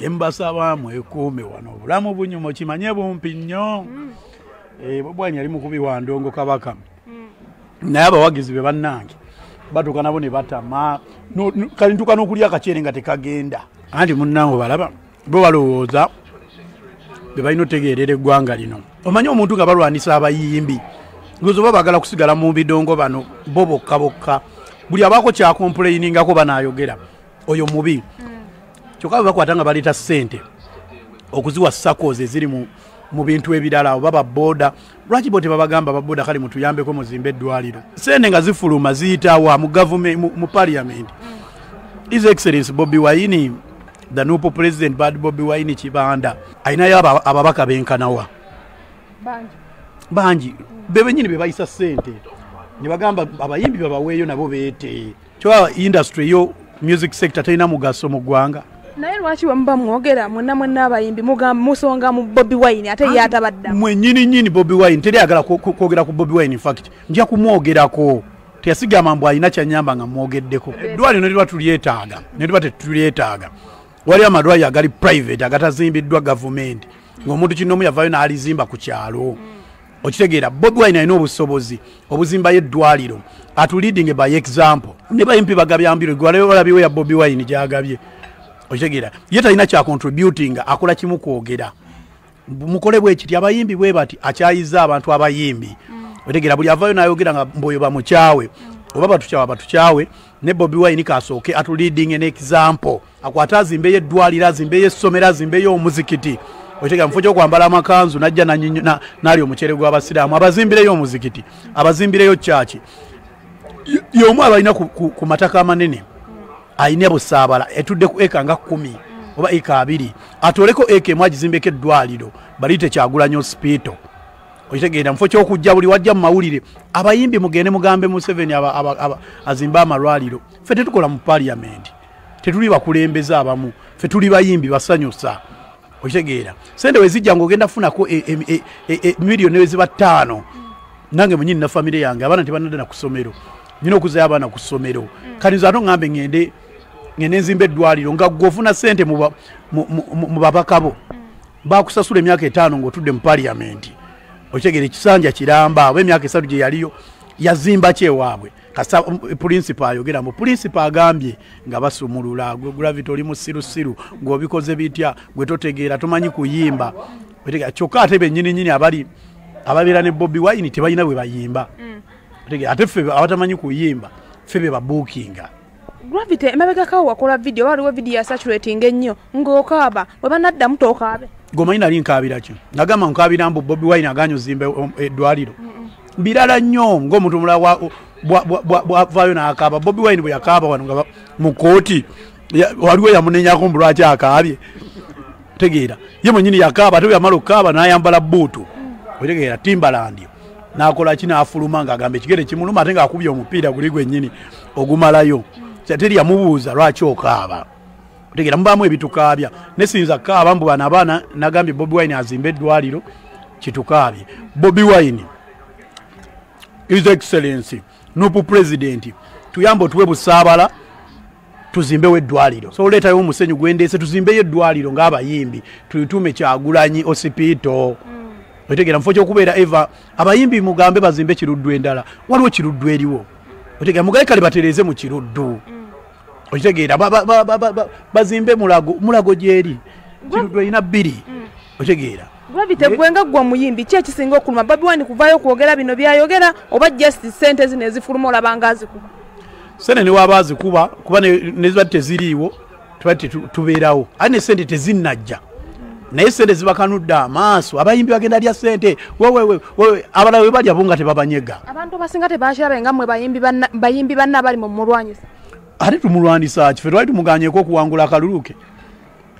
kyembasaba mwekuume wano obulamu bunyumo kimanye bumpi nnyo. Bobiwine yali mukubi wa Ndongo Kabaka naye abawagizi be bannange batuuka nabo ne batama kali ntuuka n'okulya akaceere nga tekagenda anti munnange balaba bo balowooza be balina otegeerera eggwanga lino. Omanyi omuntu nga balwanisa abayimbi ngozo babagala kusigala mu bidongo bano bo bokka bokka buli abaako kyakomplainingako banaayogera oyo mubi kyokka bakwata nga baleeta ssente okuziwa sakoze ziri mu bintu ebirala oba baboda lwaki bo tebabagamba baboda kale mutuyambeko muzimbe eddwaliro sente nga zifuluma ziyitawa mu government mu parliament. His Excellency Bobiwine, the new president bad Bobiwine Kibanda ayinayo ababaka benkanawa bangi bebe nyini bebayisa sente ne bagamba abayimbi babaweeyo nabo beete kyowa industry yo music sector tayina mugaso mu ggwanga. Naye lwaki wamba mwogera mwenna abayimbi musonga mu Bobiwine ate yatabadda mwe nyini Bobiwine teri agala kwogera ku Bobiwine. In fact nja kumwogerako teyasiga mambo alina kyanyamba nga mwogeddeko. Eddwaliro ne tulyetaaga ne tuba tetulyetaaga wali amadwaliro agali private agatazimbiddwa gavumenti ng'omuntu kinoomu yavaayo n'alizimba ku kyalo. Okitegeera Bobiwine alina obusobozi obuzimbayo eddwaliro atuleading by example ne bayimpi bagabyambiro gwalabiwe ya Bobiwine gyagabye. Okitegeera ye talina kya contributing akola kimu kwogera mukole bwe kiti abayimbi bwe bati akyayiza abantu abayimbi. Okitegeera buli avaayo n'ayogera nga mboyo bamukyawe oba batukyawe ne Bobiwine kasooke atuleading an example akwata azimbeyo eddwaliro azimbeyo essomero azimbeyo omuzikiti. Okitegeera mufo ky'okwambala amakanzu najja n'ali omukyere gw'abasiraamu abazimbireyo omuzikiti abazimbireyo kyaki y'omu abalina ku mataka amanene ayina busaabala etudde ku eka nga 10 oba eka 2 atoleko eka emu agizimbeko eddwaliro baliyite Kyagulanyi hospital. Okitegeera mufo ky'okujja buli wajja mu mawulire abayimbi mugende mugambe Museveni azimba amalwaliro. Ffe tetukola mu parliament tetuli bakulembeza abamu ffe tuli bayimbi basanyusa. Okitegeera sente wezijja ng'ogenda funako miliyoni weziba 5 nange munyini na famire yange abaana tebanadda na ku ssomero nina okuzayo abaana ku ssomero kati nze ate ŋŋambe ŋŋende nzimba eddwaliro nga gw'ofuna sente mu babaka bo bakusasula emyaka 5 ng'otudde mu parliament. Okitegeera ekisanja kiramba aba emyaka 3 gye yaliyo yazimba kyewaabwe kasa principal ayogera mu principal agambye nga basumulula gwe gravity oli mu sirusiru ng'obikoze bitya gwe totegeera tomanyi kuyimba. Okitegeera kyokka ate bennyini ababeera ne Bobiwine tebalina bwe bayimba. Okitegeera ate ffe abatamanyi kuyimba ffe be babuukinga. Gravity emabegakawo wakola video waliwo video ya saturating ennyo ng'okaaba bwe banaddamu tookaabe. Gomanyi nali nkaabira ki nagamba nkaabira mbu Bobiwine aganya ozimba eddwaliro birala nnyo ng'omuntu omulala bwavaayo n'akaaba. Bobiwine bwe yakaaba wano nga mu kooti waliwo yamunenyako mbu lwaki akaabye. Tegeera ye mwennyini yakaaba ate bwe yamala okukaaba n'ayambala buutu. Otegeera Timbaland n'akola ki n'afuluma ng'agamba ekigere kimuluma ate ng'akubye omupiira guli gwennyini ogumalayo. Teri yamubuuza lwaki okaaba. Otegeera mubaamu ebitukaabya nesinza kaaba mbu bano abaana nagambye Bobiwine azimba eddwaliro kitukaabye. Bobiwine His Excellency Nupu President tuyambe otuwe busaabala tuzimbewo eddwaliro. So oleetayo omusenyu gwendeese tuzimbeyo eddwaliro ng'abayimbi tuyitume Kyagulanyi hospital. Otegeera mufo ky'okubeera eva abayimbi mugambe bazimbe kiruddu endala waliwo kiruddu eriwo. Otegeera mugabe kale batereeze mu kiruddu. Okitegeera bazimbe mulago gyeri kiruddu erina 2. Okitegeera Gravity gwenga gwa muyimbi kye kisinga okuluma Bobiwine kuvaayo kwogera bino byayogera oba just sente zino ezifuluma olabanga azikuba. Sente ne waba azikuba kuba ne ziba teziriiwo tuba tubeerawo ate ne sente tezinnajja naye sente zibakanudde amaaso abayimbi bagenda lya sente wewe abalala we balya bo nga tebabanyega. Abantu basinga tebakirabe nga mmwe bayimbi banna bali mu mulwanyisa. Ate tumulwanisa ki ffe twali tumuganyeko okuwangula akaluluke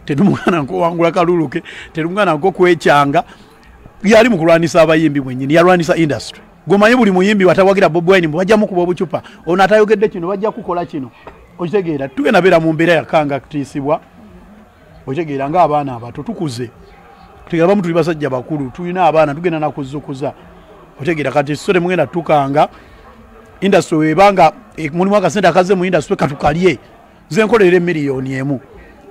tetumugana nkuwangula akaluluke tetumugana nko kwekyanga yali mu kulwanisa abayimbi mwennyini yalwanisa industry. Gomanyi buli muyimbi watawagira Bobiwine bajja mukuba obucupa ono atayogedde kino bajja kukola kino. Okitegeera tugenda beera mu mbeera yakanga kutiisibwa. Okitegeera ng'abaana abato tukuze tutegeera bamu tuli basajja bakulu tulina abaana tugenda nakuzukuza. Okitegeera kati sore mugenda tukanga industry webanga mulimu akasente akaze mu industry katukalye nze nkolera miliyoni emu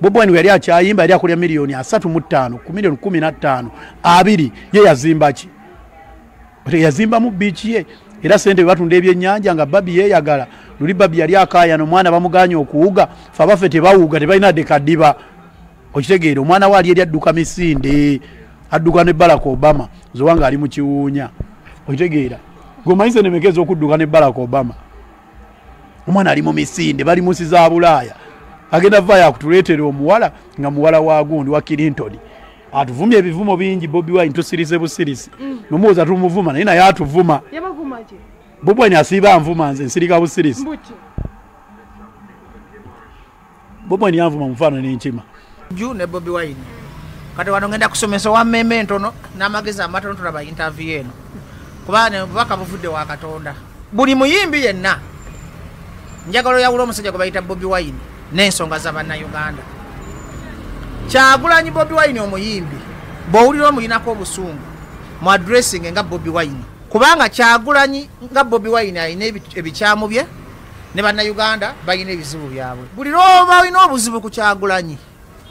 Bobiwine yali akyayimba yali akulya miliyoni 35 ku miliyoni 15 abiri ye yazimba ki yazimba mu beach ye era sente batunda ebyennyanja nga babi yeyagala luli babi yali akaya no mwana bamuganya okuuga fa bafe tebawuga tebalina dekadiba okitegeera omwana wali yali adduka misinde adduka ne Barack Obama zowanga ali mu kiwunya okitegeera gomayize ne mekezo okudduka ne Barack Obama omwana ali mu misinde bali musi za Bulaya agenda vaya akutuleetera omuwala nga muwala wa gundi wa Clinton atuvumye ebivumo bingi Bobiwine tusirize busirisi nomuwoza tumuvuma naye naye atuvuma yabavumaje Bobiwine asiba nvuma nze nsirika busirisi Bobiwine yavuma mfano n'enkima Ju ne Bobiwine kati wano ngenda kusomesa wa mmemme ntono n'amagezi amatono tulaba interview eno kubane baka buvudde wa Katonda buli muyimbi yenna njagalo ya ulo musajja gwe bayita Bobiwine n'ensonga z'Abannayuganda Kyagulanyi Bobiwine omuyimbi bw'owulira omuyinako obusungu mu addressing nga Bobiwine kubanga Kyagulanyi nga Bobiwine alina ebikyamu bye ne Bannayuganda balina ebizibu byabwe buli lwoba olina obuzibu ku Kyagulanyi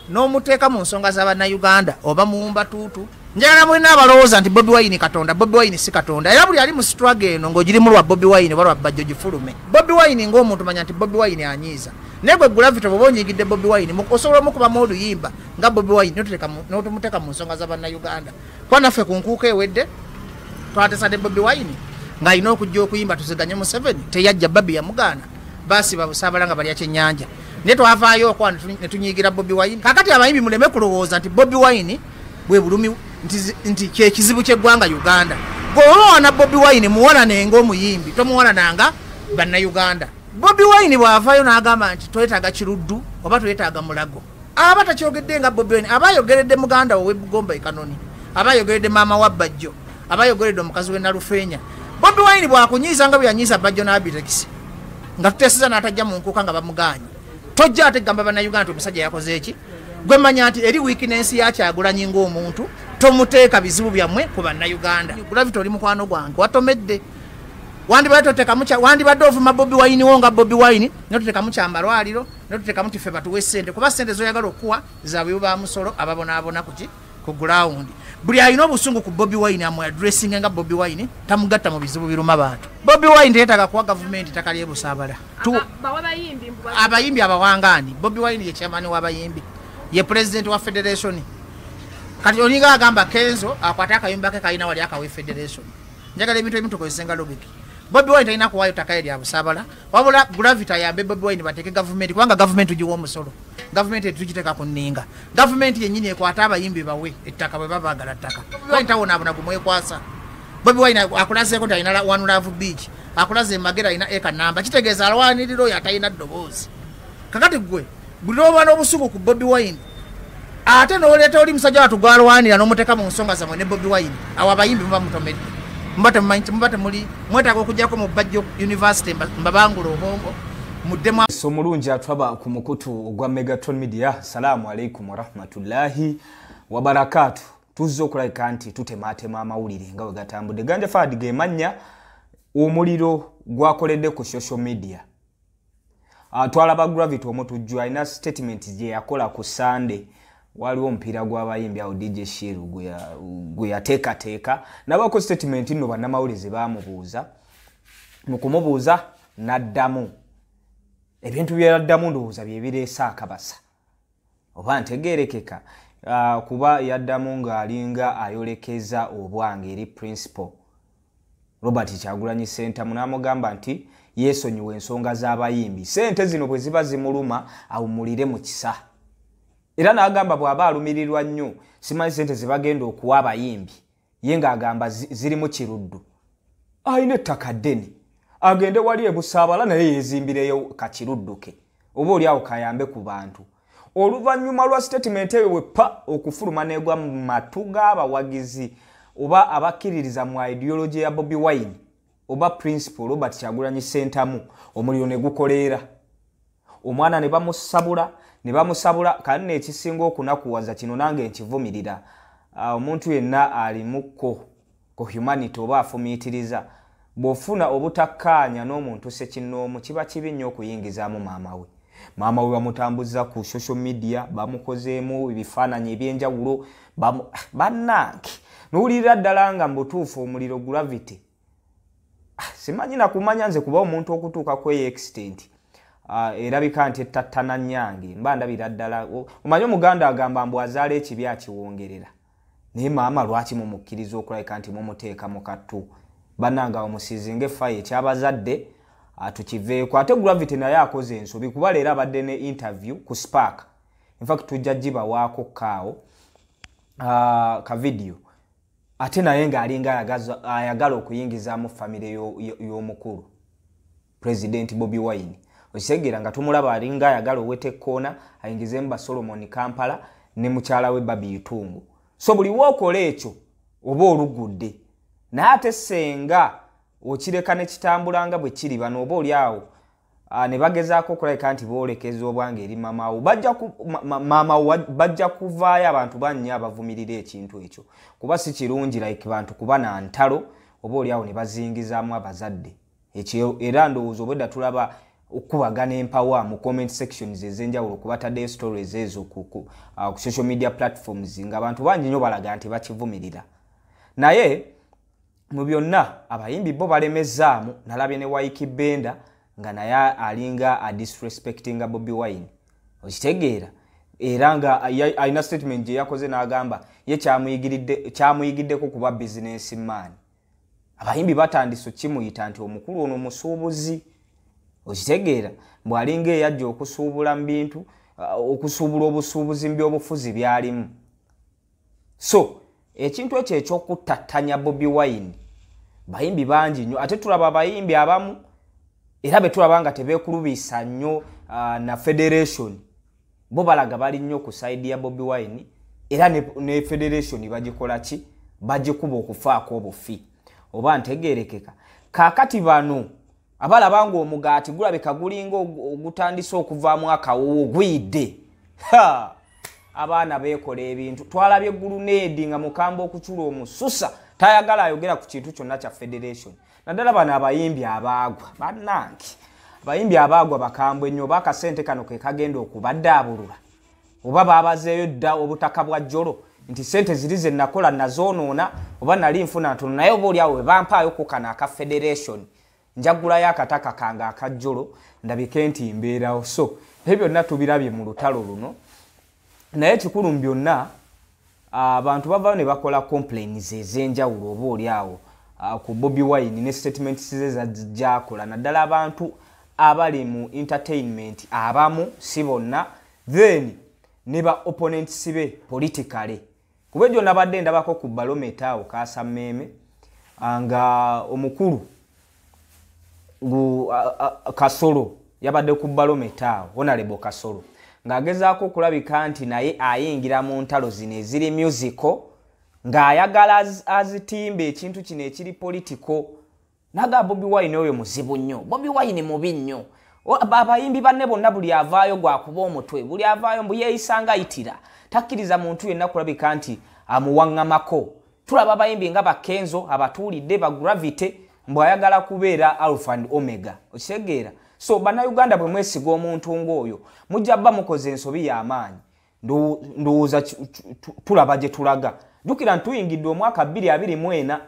n'omuteeka mu nsonga z'Abannayuganda oba muwumba tuutu njagala mulina abalowooza nti Bobiwine Katonda Bobiwine si Katonda era buli ali mu struggle eno ng'ogirimu lwa Bobiwine oba lwa Bajjo gifulume Bobiwine ng'omuntu manya nti Bobiwine anyiiza negwe gravity bwoba onyigidde Bobiwine osobola okubamu oluyimba nga Bobiwine n'otumuteeka mu nsonga z'Abannayuganda kuba naffe ku nkuuka ewedde twatesadde Bobiwine ng'alina okujja okuyimba tuziganye mu 7 teyajja babi yamugaana baasiba busaabala nga balya kyennyanja naye twavaayo okwa ne tunyiigira Bobiwine kakati abayimbi muleme kulowooza nti Bobiwine bwe bulumi nti kyekizibu ky'eggwanga Uganda gweobawana Bobiwine muwalanenga omuyimbi tomuwalananga Bannayuganda Bobiwine bw'avaayo n'agamba nti twetaaga kiruddu oba twetaaga mulago aba takyogedde nga Bobiwine aba ayogeredde muganda we Bugomba ekanoni aba ayogeredde maama wa Bajjo aba ayogeredde omukazi we Nalufeenya Bobiwine bw'akunyiiza nga bwe yanyiiza Bajjo n'Abiregisi nga tuteeseza n'atajja mu nkuuka nga bamuganye tojja ate gamba Bannayuganda nti omusajja yakoze eki gwe manya nti eri weakness ya Kyagulanyi ng'omuntu tomuteeka bizibu byammwe ku Bannayuganda gravity oli mukwano gwange watomedde wandibadde ovuma Bobiwine wo nga Bobiwine notutekamu kyambalwaliro notutekamu tife batuwe sente kuba sente zoyagala okuwa zaabwe ba musolo ababonaabona ku ground buli alina obusungu ku Bobiwine amu addressing nga Bobiwine tamugatta mu bizibu biruma bantu Bobiwine teetaaga kuwa gavumenti ttaka ly'ebusaabala abayimbi abawangaani Bobiwine ye chairman w'abayimbi ye president wa federation kati olinga agamba Kenzo akwata akayimba ke kalina wali akawe federation njagala ebintu ebimu tukozesenga logic Bobiwine talina kuwaayo ttaka lya busaabala wabula gravity ayambe Bobiwine bateeke gavumenti kubanga gavumenti giwa omusolo gavumenti tugiteeka ku nninga gavumenti yennyini ekwata abayimbi bawe ettaka bwe babaagala ttaka Bobiwine tawonaabona gumwekwasa Bobiwine akulazeeko nti alina One Love Beach akulaze emagera alina eka namba kitegeeza alwanirira oyo atalina ddoboozi kakati gwe buli lwoba n'obusugu ku Bobiwine ate n'oleeta oli musajja watugwalwanira n'omuteeka mu nsonga zammwe ne Bobiwine awo abayimbi muba mutomedde muba temuli mwetaaga okujjako mu Bajjo University mbabangula obwongo muddemu somulungi atwaba ku mukutu ogwa Megatron Media. Salaamu alaikum warahmatullahi wabarakatuh. Tuzze okulabika nti tutematema amawulire nga bwe gatambudde ganja Fadi gemanya omuliro gwakoledde ku social media. Twalaba Gravity Omutujju alina statement gye yakola ku Sunday waliwo omupiira gw'abayimbi awo DJ Shiru gwe yateekateeka nabako statement nno bannamawulire baamubuuza mu kumubuuza n'addamu ebintu by'addamu ndowooza bye bireese akabasa oba ntegeerekeka kuba yaddamu ng'alinga ayolekeza obwange eri principal Robert Kyagulanyi Ssentamu n'amugamba nti yeesonyiwa ensonga z'abayimbi sente zino bwe ziba zimuluma awumulire mu kisa era n'agamba bw'aba alumirirwa nnyo simanyi sente zibagenda okuwa abayimbi ye ng'agamba ziri mu kiruddu ayina ettaka ddene agende wali ebusaabala naye yeezimbireyo kakiruddu ke oba oli awo kayambe ku bantu oluvannyuma lwa statement eyo wepa okufuluma negwa mu matu g'abawagizi oba abakkiririza mu ideology ya Bobiwine oba principal Robert Kyagulanyi Ssentamu omuliro ne gukoleera omwana ne bamusabula kanne ekisinga okunakuwaza kino nange nkivumirira omuntu yenna alimuko ko humanity oba afumiitiriza bw'ofuna obutakkaanya n'omuntu sekinnoomu kiba kibi nnyo okuyingizaamu maama we Maama we bamutambuza ku social media bamukozeemu ebifaananyi ebyenjawulo bannange n'owulira ddala nga mbutuufu omuliro gravity simanyi nakumanya nze kuba omuntu okutuuka kweyo extent erabika nti ettattana nnyange mba ndabira ddala omanyi omuganda agamba mbu azaala ekibi akiwongerera naye maama lwaki mumukkiriza okulabika nti mumuteeka mu kattu bannanga omusizinga effayo ekyabazadde tukiveeko ate gravity naye akoze ensobi kuba leero abadde ne interview ku Spark in fact tujja gibawaako kaawo ka video ate naye ng'alinga ayagala okuyingizaamu famire y'omukulu President Bobiwine osegera nga tumulaba alinga ayagala owete koona ayingizeemu ba Solomon Kampala ne mukyala we Babi Itungu so buli wookola ekyo oba olugudde naye ate senga okireka ne kitambulanga bwe kiri bano oba oli awo ne bagezaako okulabika nti boolekeza obwange eri maamawo bajja kuvaayo abantu bannya abavumirira ekintu ekyo kuba si kirungi like bantu kuba na ntalo oba oli awo ne bazingizaamu abazadde ekyo era ndowooza obwedda tulaba okubagana empawa mu comment sections ez'enjawulo kubataddeyo stories ezo ku social media platforms nga abantu bangi nnyo balaga nti bakivumirira naye mu byonna abayimbi bo balemezaamu nalabye ne Waiki Benda nga naye alinga disrespectinga Bobiwine okitegeera era nga alina statement gye yakoze n'agamba ye kyamuyigiddeko kuba business man abayimbi batandise kimuyita nti omukulu ono musuubuzi okitegeera bw'alinga eyajja okusuubula mu bintu okusuubula obusuubuzi by'obufuzi byalimu so ekintu ekyo ekyokuttattanya Bobiwine bayimbi bangi nnyo ate tulaba abayimbi abamu era betulaba nga tebeekulubiisa nnyo na federation bo balaga bali nnyo ku side ya Bobiwine era ne federation bagikola ki bagikuba okufaako obufi oba ntegeerekeka kaakati bano abalaba nga omugaati gulabika gulinga ogutandise okuvaamu akawoowo gwidde abaana beekola ebintu twalabye guluneedi nga mukamba okucula omususa tayagala ayogera ku kintu kyonna kya federation naddala bano abayimbi abaagwa bannange abayimbi abaagwa bakambwe nnyo oba akasente kano ke kagenda okubaddaabulula oba baabazeeyo dda obutaka bwa jjolo nti sente ziri ze nakola nazoonoona oba nali nfuna ntono naye oba oli awo we bampaayo ku kano aka federation njagulayo akataka kange akajjolo ndabike nti mbeerawo so ebyo byonna tubirabye mu lutalo luno naye kikulu mu byonna abantu bavaayo ne bakola complaints ez'enjawulo oba oli awo ku Bobiwine ne statements ze zajjakola naddala abantu abali mu entertainment abamu si bonna then ne ba opponents be politically kuba egyo nabadde ndabako ku barometer awo Kasameme nga omukulu Kasolo yabadde ku barometer awo Honorable Kasolo ng'agezaako okulabika nti naye ayingira mu ntalo zino eziri musical ng'ayagala azitimba ekintu kino ekiri political naga Bobiwine oyo muzibu nnyo Bobiwine mubi nnyo abayimbi banne bonna buli avaayo gwakuba omutwe buli avaayo mbu yeeyisanga ayitira takkiriza muntu yenna kulabika nti amuwaŋŋamako tulaba abayimbi nga bakenzo abatuulidde bagravity mbu ayagala kubeera alpha and omega okitegeera so bannayuganda bwe mwesiga omuntu ng'oyo mujja bba mukoze ensobi y'amaanyi ndowooza tulaba gye tulaga jjukira ntuyingidde omwaka 2024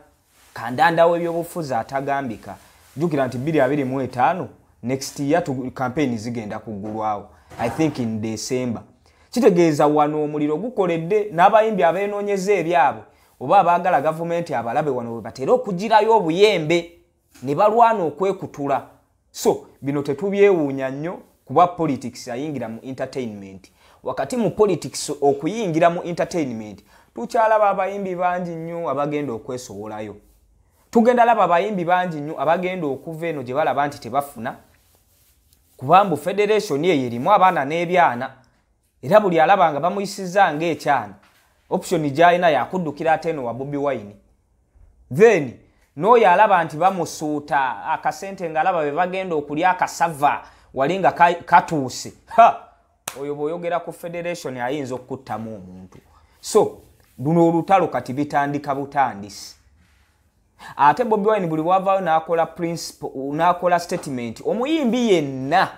kandandawo ebyobufuzi atagambika jjukira nti 2025 next year campaign zigenda kuggulwawo I think in December kitegeeza wano omuliro gukoledde n'abayimbi abeenoonyeza ebyabwe oba abaagala gavumenti abalabe wano we batera okugirayo obuyembe ne balwana okwekutula so bino tetubyewuunya nnyo kuba politics ayingira mu entertainment wakati mu politics okuyingira mu entertainment tukyalaba abayimbi bangi nnyo abagenda okwesobolayo tugenda laba abayimbi bangi nnyo abagenda okuva eno gye balaba nti tebafuna kubambu federation ye erimu abaana n'ebyana era buli alaba nga bamuyisiza ng'ekyana option gy'alina yakuddukira ate eno wa Bobiwine then n'oyo alaba nti bamusuuta akasente ng'alaba be bagenda okulya akasava wali nga katuuse oyo bw'oyogera ku federation ayinza okukuttamu omuntu so luno olutalo kati bitandika butandisi ate Bobiwine buli wavaayo n'akola principle n'akola statement omuyimbi yenna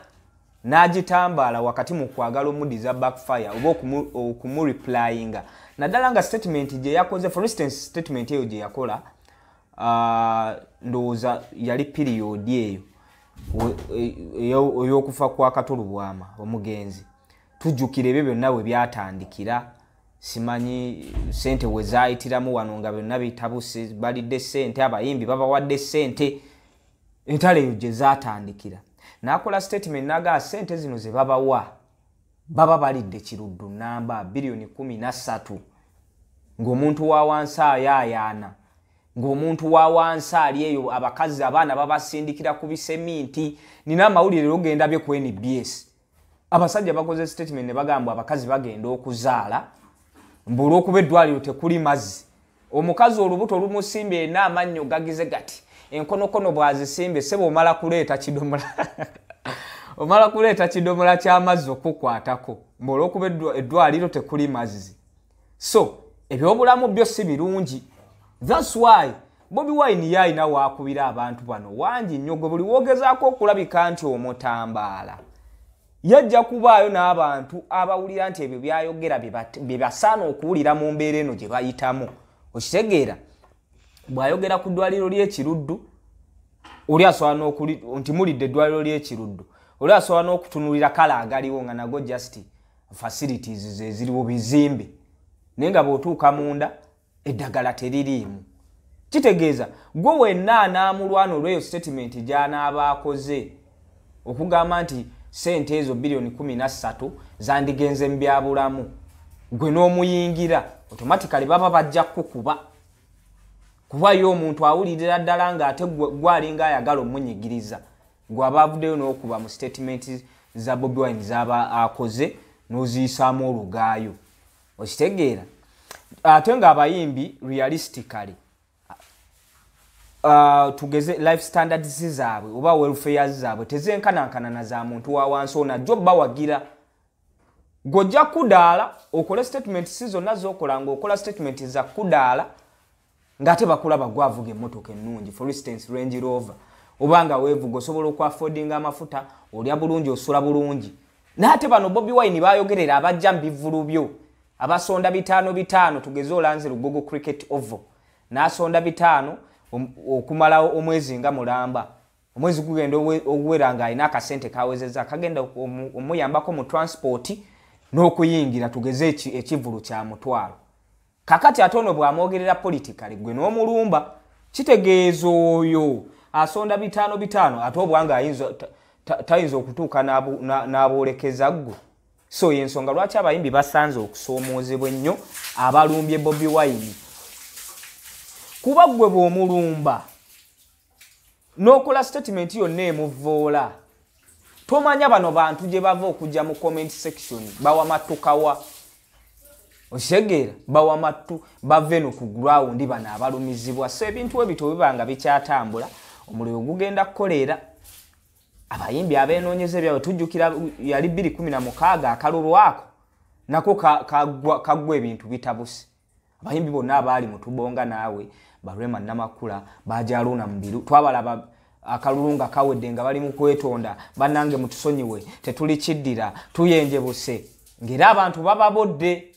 n'agitambala wakati mu kwagala omudiza backfire oba okumureplyinga naddala nga statement gye yakoze for instance statement eyo gye yakola ndowooza yali period eyo ey'okufa kwa Katolubwama omugenzi tujjukira ebyo byonna bwe byatandikira simanyi sente we zaayitiramu wano nga byonna bitabuse balidde sente abayimbi babawadde sente entalo eyo gye zaatandikira n'akola statement n'agaa sente zino ze babawa baba balidde kiruddu namba bilioni 13 ng'omuntu wa wansi ayaayaana ng'omuntu wa wansi ali eyo abakazi abaana babasindikira ku biseminti nina amawulire ogenda bye ku NBS abasajja bakoze statement ne bagamba abakazi bagenda okuzaala mbulu okuba eddwaliro tekuli mazzi omukazi olubuto olumusimbe n'amannyo gagize gati enkonokono bwazisimbe sebo omala kuleeta kidomola omala kuleeta kidomola ky'amazzi okukwatako mbulu okuba eddwaliro tekuli mazzi so ebyobulamu byo si birungi. That's why Bobiwine yalina waakubira abantu bano wangi nnyo gwe buli woogezaako okulabika nti omutambaala yajja kubaayo n'abantu abawulira nti ebyo byayogera bye basaana okuwulira mu mbeera eno gye bayitamu okitegeera bw'ayogera ku ddwaliro ly'ekiruddu oli asobola nti mulidde eddwaliro ly'ekiruddu oli asobola n'okutunulira kala agaliwo nga nago just facilities ze ziriwo bizimbe naye nga bw'otuuka munda eddagala teririimu kitegeeza gwe wenna anaamulwana olw'eyo statement gy'anaaba akoze okugamba nti sente ezo bilioni 13 zandigenze mu byabulamu gwe n'omuyingira automatically baba bajja kukuba kuba yo omuntu awulirira ddala ng'ate gwalinga ayagala omunyigiriza gwe aba avuddeyo n'okuba mu statement za Bobiwine z'aba akoze n'oziyisaamu olugaayo okitegeera ate ng'abayimbi realistically tugeze life standards zaabwe oba welfare zaabwe tezenkanankana za muntu wa wansi ona jjo bawagira gojja kudaala okole statement si zonna z'okola ng'okola statement za kudaala ng'ate bakulaba gwavuga emmotoka ennungi for instance Range Rover obanga weevuga osobola okwaffordinga amafuta olya bulungi osula bulungi n'ate bano Bobiwine baayogerera abajja mu bivulu byo abasonda 5 tugeze olanze Lugogo Cricket Oval n'asonda 5 okumala omwezi nga mulamba omwezi gugenda okuwera nga alina akasente kawezezza kagenda omuyambako mu transport n'okuyingira tugeze ekivulu kya mutwalo kakati atono bw'amwogerera politically gwe n'omulumba kitegeeza oyo asonda 5 ate obwanga tayinza okutuuka n'aboolekeza ggwe so yensonga lwaki abayimbi basanze okusoomoozebwa ennyo abalumbye Bobiwine kuba gwe bw'omulumba n'okola statement yonna emuvoola tomanya bano bantu gye bava okujja mu comment section bawamattukawa okitegeera bawamattu bave no ku ground bano abalumizibwa so ebintu ebito bibanga bikyatambula omuliro gugenda kukoleera abayimbi abeenoonyeza ebyabwe tujjukira yali 2016 akalulu ako nako kaggwa ebintu bitabuse abayimbi bonna abaali mu tubonga naawe Barema Namakula bajaluna mbiru twabalaba akalulu nga kawedde nga bali mu kwetonda bannange mutusonyiwe tetuli kiddira tuyenje buse ngera abantu bababodde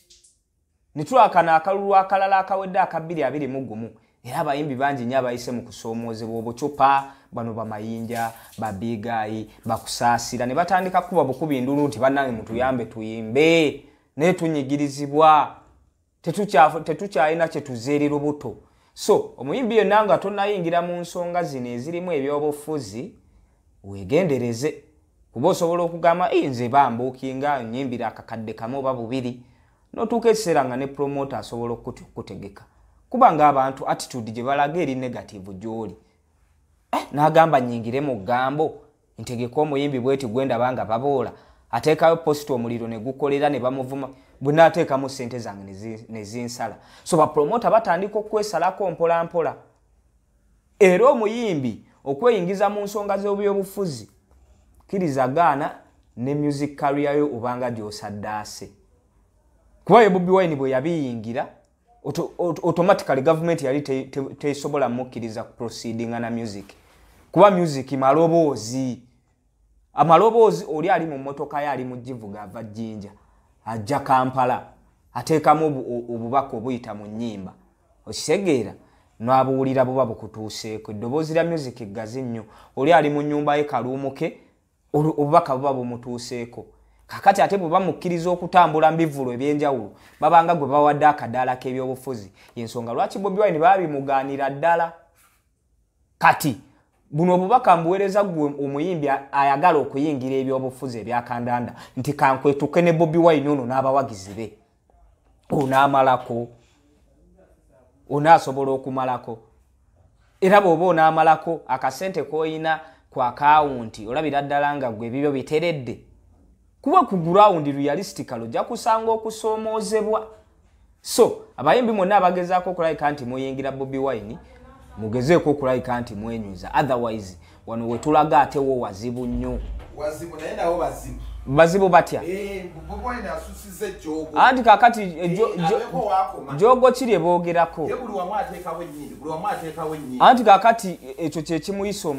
nitulakana akalulu akalala akawedde akabiri 21 era abayimbi bangi nnyo abayise mu kusoomoozebwa obucupa bano bamayinja babigayi bakusaasira ne batandika kuba bukubi ndulu nti bannange mutuyambe tuyimbe naye tunyigirizibwa tetukyalina kyetuzeerera buto so omuyimbi yenna nga tonnayingira mu nsonga zino ezirimu ebyobufuzi weegendereze kuba osobola okugamba nze bambuukinga nyimbira akakadde kamu oba bubiri n'otuuka ekiseera nga ne promoter asobola okukutegeka kuba ng'abantu attitude gye balaga eri negative gy'oli n'agamba nyingire mu ggambo ntegeka omuyimbi bweti gwendaba nga baboola ateekayo posita omuliro ne gukolera ne bamuvuma bwe naateekamu ssente zange ne zinsala so bapromota batandika okwesalako mpola mpola era omuyimbi okweyingiza mu nsonga z'ebyobufuzi kirizagaana ne music career yo obanga gy'osaddaase kuba ye Bobiwine bwe yabiyingira automatically government yali tesobola mukkiriza ku proceedinga na music kuba music maloboozi amaloboozi oli ali mu mmotoka ye ali mu Givuga ava Jjinja ajja Kampala ateekamu obubaka obuyita mu nnyimba okitegeera n'abuwulira buba bukutuuseeko eddoboozi lya music eggazi nnyo oli ali mu nnyumba ye kaluumuke obubaka buba bumutuuseeko kakati ate bwe bamukkiriza okutambula mu bivulo ebyenjawulo babanga gwe bawadde akadaala k'ebyobufuzi y'ensonga lwaki Bobiwine baabimugaanira ddala kati buno obubaka mbuweereza gwe omuyimbi ayagala okuyingira ebyobufuzi ebyakandanda nti kankwetuke ne Bobiwine ono n'abawagizi be onaamalako onaasobola okumalako era bw'oba onaamalako akasente k'oyina ku akawunti olabira ddala nga gwe ebibyo biteredde kuba ku ground realistically ojja kusanga okusoomoozebwa so abayimbi mwonna abagezaako okulayika nti muyingira Bobiwine mugezeeko okulayika nti mwenyuza otherwise wano wetulaga ate wo wazibu nnyo wazibu naye nawo bazibu bazibu batya Bobiwine asusize jogo anti kakati jogo kiri boogerako buli wamu ateekawo ennyingi anti kakati ekyo kye kimuyisa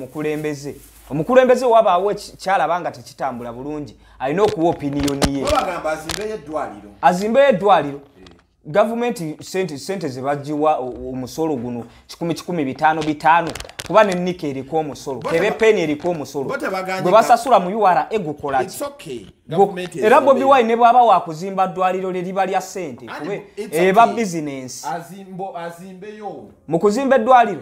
omukulembeze wabaawo kyalaba nga tekitambula bulungi alina okuwa opiniyoni ye bagamba azimbeyo eddwaliro gavumenti sente zebagiwa omusolo guno 1,500 kuba ne nika eriko omusolo tebe peni eriko omusolo bwe basasula mu URA egukola era Bobiwine ne bwaba wakuzimba ddwaliro lye liba lya sente kube eba bizinensi mu kuzimba eddwaliro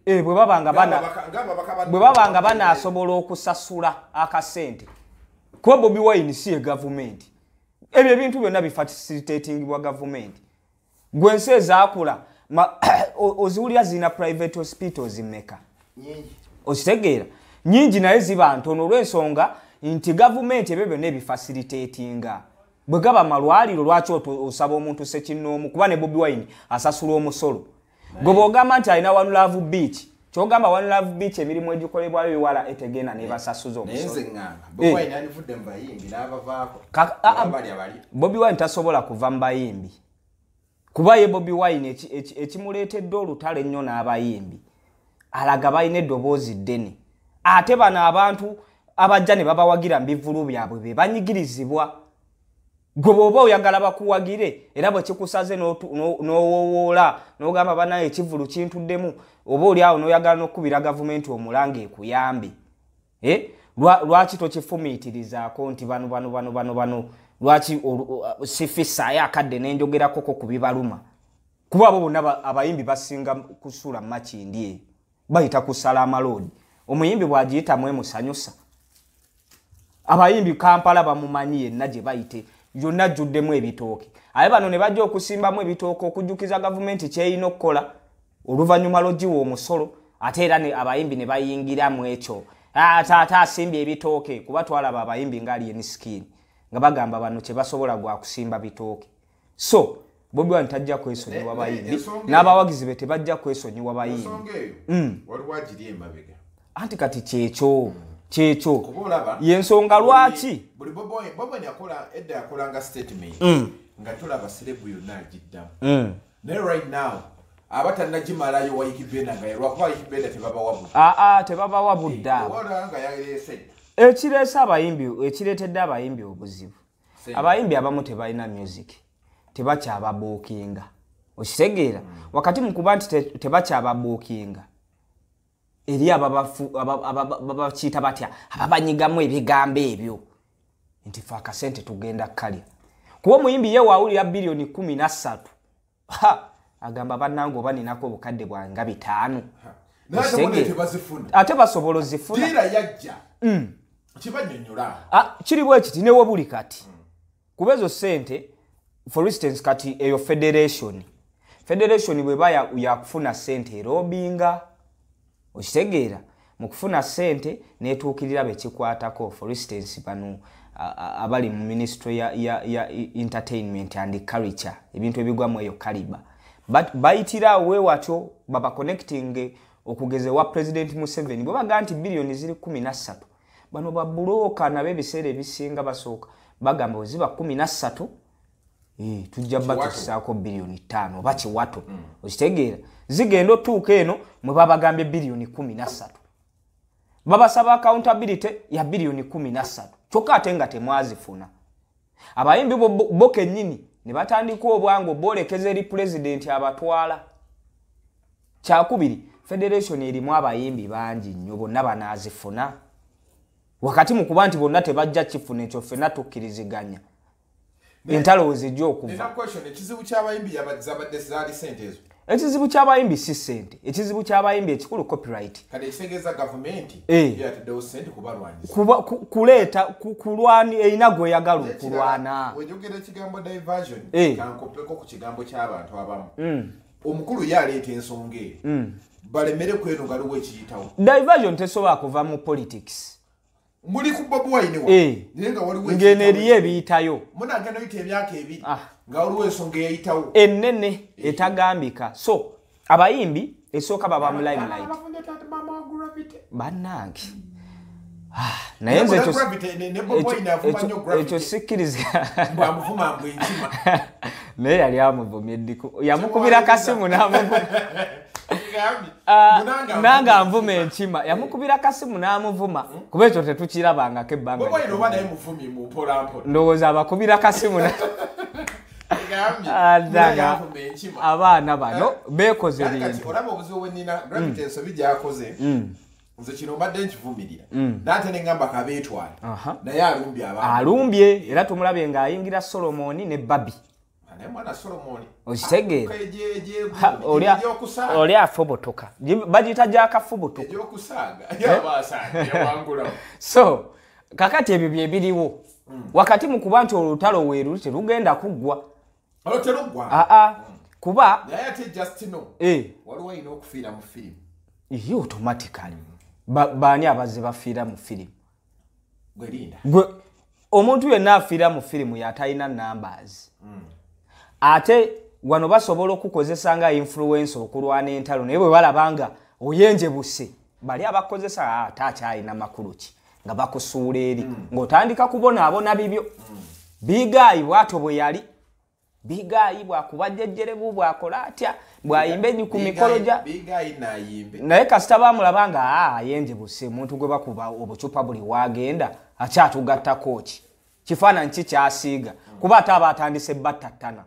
bwe babanga banaasobola okusasula akasente kuba Bobiwine si ye gavumenti ebyo ebintu byonna bifacilitatingibwa gavumenti gwensi ezaakula oziwulira zina private hospitals mmeka okitegeera nyingi naye ziba ntono olw'ensonga nti gavumenti ebyo byonna ebifacilitatinga bwe gaba malwaliro lwaki osaba omuntu sekinnoomu kuba ne Bobiwine asasula omusolo gwe bw'ogamba nti alina One Love Beach kyogamba One Love Beach emirimu egikolebwayo ewala etegenda ne basasuza omusolo Bobiwine tasobola kuva mu bayimbi kuba ye Bobiwine ekimuleetedde olutale ennyo n'abayimbi alaga balina eddoboozi ddene ate bano abantu abajja ne babawagira mu bivulu byabwe be banyigirizibwa gwe bw'oba oyagala bakuwagire era bwe kikusaze n'owowoola n'ogamba banaye ekivulu kintuddemu oba oli awo n'oyagala n'okkubira gavumenti omulanga ekuyambe lwaki tokifumiitirizaako nti bano lwaki sifisaayo akadde n'enjogerakoko ku bibaluma kuba abo bonna abayimbi basinga kusuula makindi eyo bayita kusala amaloodi omuyimbi bw'agiyitamu emusanyusa abayimbi Kampala bamumanyi yenna gye bayite yonna ajjuddemu ebitooke aye bano ne bajja okusimbamu ebitooke okujjukiza gavumenti kyeyina okukola oluvannyuma lw'ogiwa omusolo ate era abayimbi ne bayingiramu ekyo taata asimbye ebitooke kuba twalaba abayimbi nga alien skin nga bagamba bano kye basobola gwa kusimba bitooke so Bobiwine tajja kwesonyiwa bayimbi n'abawagizi be tebajja kwesonyiwa bayimbi anti kati kyekyo y'ensonga lwaki buli Bobiwine yakolanga statement nga tulaba serebu yonna agiddamu naye right now abatannagimalayo wayikibenda nga lwakuba wayikibenda tebabawa budda ekireetedde abayimbi obuzibu abayimbi abamu tebalina music tebakyababuukinga okitegeera wakati mu kuba nti tebakyababuukinga eri ababakiyita batya ababanyigamu ebigambo ebyo nti fe akasente tugenda kalya kuba omuyimbi ye waawulira bilioni 13 agamba bannange oba ninako obukadde bwange nga 5 ate basobola ozifuna kiri bwe kiti newo buli kati kuba ezo sente for instance kati eyo federation bweba yakufuna sente erobinga okitegeera mu kufuna sente netuukirira bekikwatako for instance bano abali mu ministry ya entertainment and culture ebintu ebigwamu eyo kaliba bayitira wewatyo baba connecting okugezewa President Museveni bwe baga nti bilioni ziri 13 bano babuloka nabe ebiseera ebisinga basooka bagamba oziba 13 tujja batusaako bilioni 5 oba kiwato okitegeera zigenda otuuka eno mwe babagambye bilioni 13 babasaba accountability ya bilioni 13 kyokka ate nga temwazifuna abayimbi bo kennyini ne batandika obwangu bolekeza eri president abatwala kyakubiri federation erimu abayimbi bangi nnyo bonna banazifuna wakati mu kuba nti bonna tebajja kifuna ekyo ffenna tukkiriziganya entalo zijja okuva ekizibu ky'abayimbi yabadde zaali sente ezo ekizibu ky'abayimbi si sente ekizibu ky'abayimbi ekikulu copyright kale ekitegeeza gavumenti yataddewo sente kubalwanyisa kuleeta kulwani erina gweyagala okulwana wejogera ekigambo diversion kankopeko ku kigambo ky'abantu abamu omukulu yaleeta ensonga eyo balemere kweno galiwo ekiyitawo diversion tesobola kuva mu politics muli ku Bobiwine wa nenga waliwo ngene eriyo ebiyitayo munagenda oyita emyaka ebiri nga waliwo ensonga eyayitawo ennene etagambika so abayimbi esooka baba mu limelight bannange naye nze ekyo sikkiriza bwamuvuma mbwe Enkima naye yali amuvumya eddiku yamukubira kasimu n'amuvuma nanga anvuma Enkima yamukubira kasimu n'amuvuma kuba ekyo tetukirabangako ebbanga ndowooza abakubira kasimu abaana bano beekoze bintu olaba obuzibu bwenina gravity ensobi gyakoze nze kino mbadde nkivumirira n'ate ne ngamba kabeetwala naye alumbye era tumulabye ng'ayingira Solomoni ne Babi mwana Solomoni okitegeera oli afobotoka bagiyita gyakafobotoka so kakati ebyo bye biriwo wakati mu kuba nti olutalo weeruli terugenda kuggwa kuba waliwo ayina okufiira mu firimu iyo automatically baani abaze bafiira mu firimu omuntu yenna afiira mu firimu yatalina numbers ate wano basobola okukozesa nga influence okulwana entalo naye bwe balabanga oyenjebuse bali abakozesa ate akyalina makulu ki nga bakusuula eri ng'otandika kubonaabona bibyo bigayi bwato bwe yali bigayi bwakubajjejjerebu bwakola atya bwayimba enyi ku mikolo gya naye kasita bamulaba nga ayenjebuse omuntu gwe bakuba obucupa buli wagenda akyatugattako ki kifaananyi ki kyasiiga kuba ate aba atandise battattana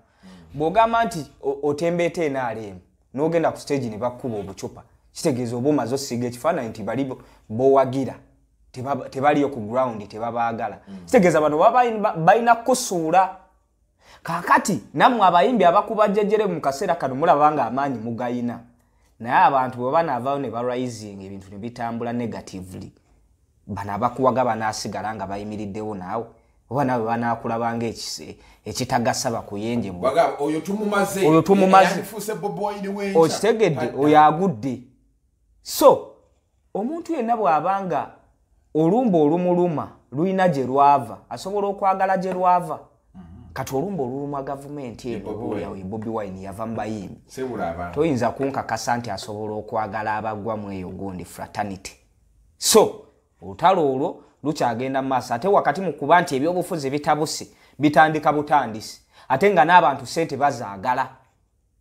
bw'ogamba nti otembeeta NRM n'ogenda ku stage ne bakkuba obucupa kitegeeza oba omaze osiiga ekifaananyi nti bali bowagira tebaliyo ku ground tebabaagala kitegeeza bano balina kusuula kakati nammwe abayimbi abakubajjejjere mu kaseera kano mulaba nga amaanyi mugayina naye abantu bwe banaavaayo ne barising ebintu ne bitambula negatively bano abakuwaga banaasigala nga bayimiriddewo naawe oba naawe banaakulabanga ekitagasa bakuyenjebwa oyo tumumaze okitegedde oyo agudde so omuntu yenna bw'abanga olumba olumuluma luyina gye lwava asobola okwagala gye lwava kati olumba oluluma gavumenti eno Bobiwine yava mu bayimbi toyinza kunkakasa nti asobola okwagala abagwamu eyo gundi fraternity so olutalo olwo lukyagenda mu maaso ate wakati mu kuba nti ebyobufuzi bitabuse bitandika butandisi ate nga n'abantu sente bazaagala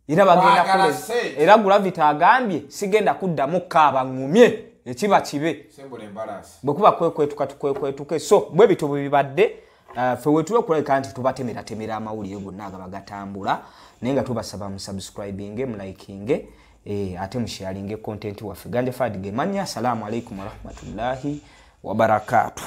era bagenda kuleza era gravity agambye sigenda kuddamu kaaba ngumye ekiba kibe bwe kuba kwekwetuka tukwekwetuke so bwe bito bwe bibadde ffe wetuwe okulabika nti tubatemera amawulire gonna aga bagatambula naye nga tubasaba musubscribinge mulikinge ate musharinge content waffe Ganja Fadige manya assalamu alaikum warahmatullahi wabarakatuh.